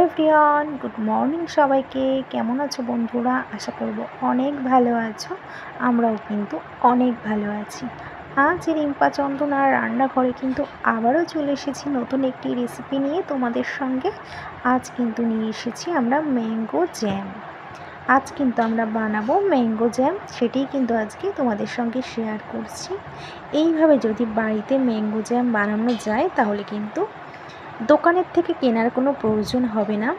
Everyone, good morning সবাইকে। কেমন আছো বন্ধুরা? আশা করব অনেক ভালো আছো। আমরাও কিন্তু অনেক ভালো আছি। আজ রিম্পা চন্দনার রান্নাঘরে কিন্তু আবারও চলে এসেছি নতুন একটি রেসিপি নিয়ে তোমাদের সঙ্গে। আজ কিন্তু নিয়ে এসেছি আমরা ম্যাঙ্গো জ্যাম। আজ কিন্তু আমরা বানাবো ম্যাঙ্গো জ্যাম, সেটাই কিন্তু আজকে তোমাদের সঙ্গে শেয়ার করছি। এইভাবে যদি বাড়িতে ম্যাঙ্গো জ্যাম বানানো যায় তাহলে কিন্তু দোকানের থেকে কেনার কোনো প্রয়োজন হবে না।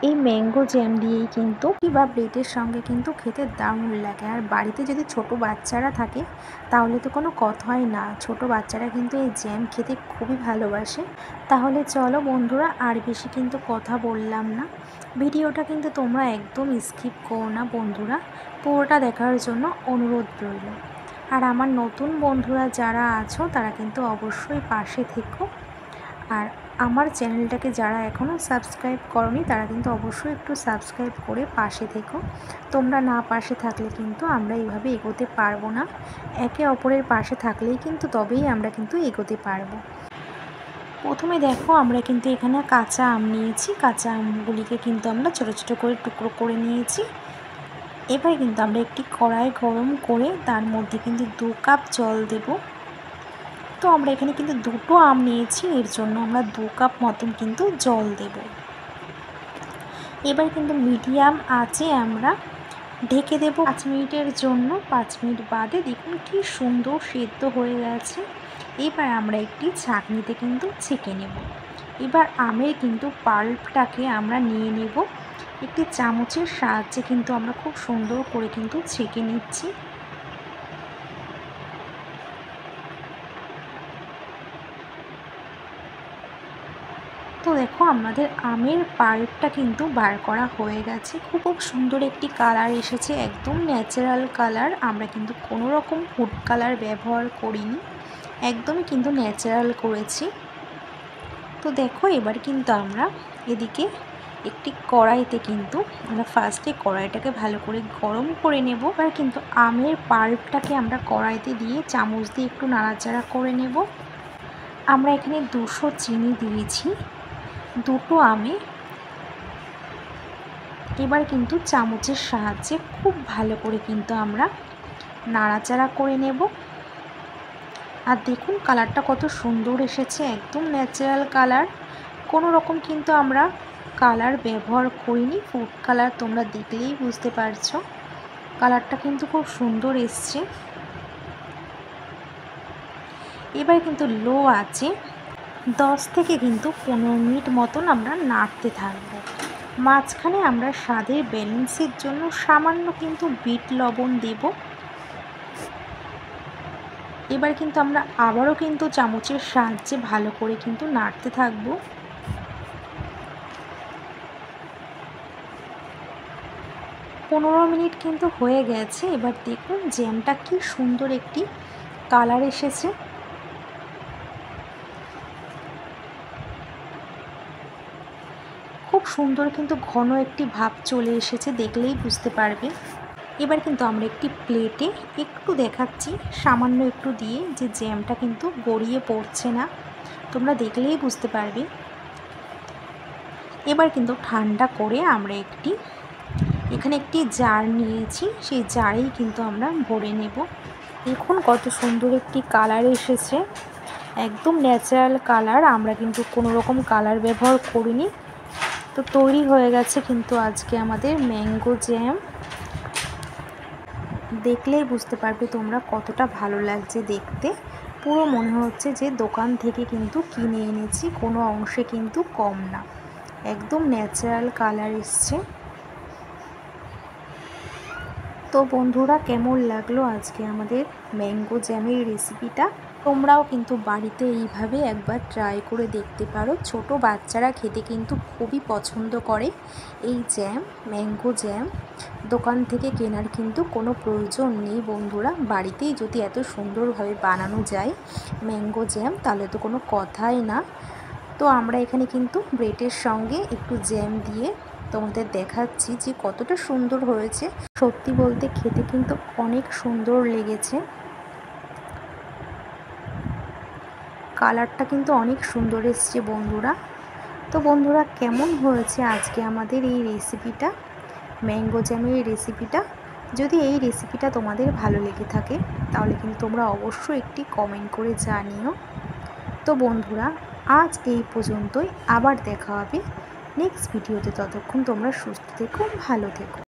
এই ম্যাঙ্গো জ্যাম দিয়েই কিন্তু বা ব্রেডের সঙ্গে কিন্তু খেতে দারুণ লাগে। আর বাড়িতে যদি ছোট বাচ্চারা থাকে তাহলে তো কোনো কথাই না, ছোট বাচ্চারা কিন্তু এই জ্যাম খেতে খুবই ভালোবাসে। তাহলে চলো বন্ধুরা, আর বেশি কিন্তু কথা বললাম না। ভিডিওটা কিন্তু তোমরা একদম স্কিপ করো না বন্ধুরা, পুরোটা দেখার জন্য অনুরোধ রইল। আর আমার নতুন বন্ধুরা যারা আছো তারা কিন্তু অবশ্যই পাশে থেকো। আর আমার চ্যানেলটাকে যারা এখনও সাবস্ক্রাইব করনি তারা কিন্তু অবশ্যই একটু সাবস্ক্রাইব করে পাশে থেকো। তোমরা না পাশে থাকলে কিন্তু আমরা এইভাবে এগোতে পারবো না। একে অপরের পাশে থাকলেই কিন্তু তবেই আমরা কিন্তু এগোতে পারবো। প্রথমে দেখো, আমরা কিন্তু এখানে কাঁচা আম নিয়েছি। কাঁচা আমগুলিকে কিন্তু আমরা ছোটো ছোটো করে টুকরো করে নিয়েছি। এবার কিন্তু আমরা একটি কড়াই গরম করে তার মধ্যে কিন্তু 2 কাপ জল দেবো। তো আমরা এখানে কিন্তু দুটো আম নিয়েছি, এর জন্য আমরা 2 কাপ মতন কিন্তু জল দেব। এবার কিন্তু মিডিয়াম আঁচে আমরা ঢেকে দেব 5 মিনিটের জন্য। 5 মিনিট বাদে দেখুন কি সুন্দর সেদ্ধ হয়ে গেছে। এবার আমরা একটি ছাঁকনিতে কিন্তু ছেঁকে নেব। এবার আমের কিন্তু পাল্পটাকে আমরা নিয়ে নেব। একটি চামচের সাহায্যে কিন্তু আমরা খুব সুন্দর করে কিন্তু ছেঁকে নিচ্ছি। তো দেখো, আমাদের আমের পাল্পটা কিন্তু বার করা হয়ে গেছে। খুব সুন্দর একটি কালার এসেছে, একদম ন্যাচারাল কালার। আমরা কিন্তু কোনো রকম ফুড কালার ব্যবহার করিনি, একদমই কিন্তু ন্যাচারাল করেছি। তো দেখো, এবার কিন্তু আমরা এদিকে একটি কড়াইতে কিন্তু আমরা ফার্স্টে কড়াইটাকে ভালো করে গরম করে নেব। এবার কিন্তু আমের পাল্পটাকে আমরা কড়াইতে দিয়ে চামচ দিয়ে একটু নাড়াচাড়া করে নেব। আমরা এখানে 200 চিনি দিয়েছি দুটো আমে। এবার কিন্তু চামচের সাহায্যে খুব ভালো করে কিন্তু আমরা নাড়াচাড়া করে নেব। আর দেখুন কালারটা কত সুন্দর এসেছে, একদম ন্যাচারাল কালার। কোনো রকম কিন্তু আমরা কালার ব্যবহার করিনি, ফুড কালার। তোমরা দেখলেই বুঝতে পারছো কালারটা কিন্তু খুব সুন্দর এসছে। এবার কিন্তু লো আছে 10 থেকে কিন্তু 15 মিনিট মতন আমরা নাড়তে থাকবো। মাঝখানে আমরা স্বাদের ব্যালেন্সের জন্য সামান্য কিন্তু বিট লবণ দেব। এবার কিন্তু আমরা আবারও কিন্তু চামচের সাহায্যে ভালো করে কিন্তু নাড়তে থাকবো। পনেরো মিনিট কিন্তু হয়ে গেছে। এবার দেখুন জ্যামটা কি সুন্দর একটি কালার এসেছে। খুব সুন্দর কিন্তু ঘন একটি ভাব চলে এসেছে, দেখলেই বুঝতে পারবে। এবার কিন্তু আমরা একটি প্লেটে একটু দেখাচ্ছি সামান্য একটু দিয়ে যে জ্যামটা কিন্তু গড়িয়ে পড়ছে না, তোমরা দেখলেই বুঝতে পারবে। এবার কিন্তু ঠান্ডা করে আমরা এখানে একটি জার নিয়েছি, সেই জারেই কিন্তু আমরা ভরে নেব। দেখুন কত সুন্দর একটি কালার এসেছে, একদম ন্যাচারাল কালার। আমরা কিন্তু কোনো রকম কালার ব্যবহার করিনি। তো তৈরি হয়ে গেছে কিন্তু আজকে আমাদের ম্যাঙ্গো জ্যাম। দেখলেই বুঝতে পারবে তোমরা কতটা ভালো লাগছে দেখতে। পুরো মনে হচ্ছে যে দোকান থেকে কিন্তু কিনে এনেছি, কোনো অংশে কিন্তু কম না, একদম ন্যাচারাল কালার এসছে। তো বন্ধুরা, কেমন লাগলো আজকে আমাদের ম্যাঙ্গো জ্যামের রেসিপিটা? তোমরাও কিন্তু বাড়িতে এইভাবে একবার ট্রাই করে দেখতে পারো। ছোট বাচ্চারা খেতে কিন্তু খুবই পছন্দ করে এই জ্যাম, ম্যাঙ্গো জ্যাম। দোকান থেকে কেনার কিন্তু কোনো প্রয়োজন নেই বন্ধুরা। বাড়িতেই যদি এত সুন্দরভাবে বানানো যায় ম্যাঙ্গো জ্যাম, তাহলে তো কোনো কথাই না। তো আমরা এখানে কিন্তু ব্রেডের সঙ্গে একটু জ্যাম দিয়ে তোমাদের দেখাচ্ছি যে কতটা সুন্দর হয়েছে। সত্যি বলতে খেতে কিন্তু অনেক সুন্দর লেগেছে, কালারটা কিন্তু অনেক সুন্দর এসছে বন্ধুরা। তো বন্ধুরা, কেমন হয়েছে আজকে আমাদের এই রেসিপিটা, ম্যাঙ্গো জ্যামের এই রেসিপিটা? যদি এই রেসিপিটা তোমাদের ভালো লেগে থাকে তাহলে কিন্তু তোমরা অবশ্যই একটি কমেন্ট করে জানিও। তো বন্ধুরা, আজ এই পর্যন্তই, আবার দেখা হবে নেক্সট ভিডিওতে। ততক্ষণ তোমরা সুস্থ থেকো, ভালো থেকো।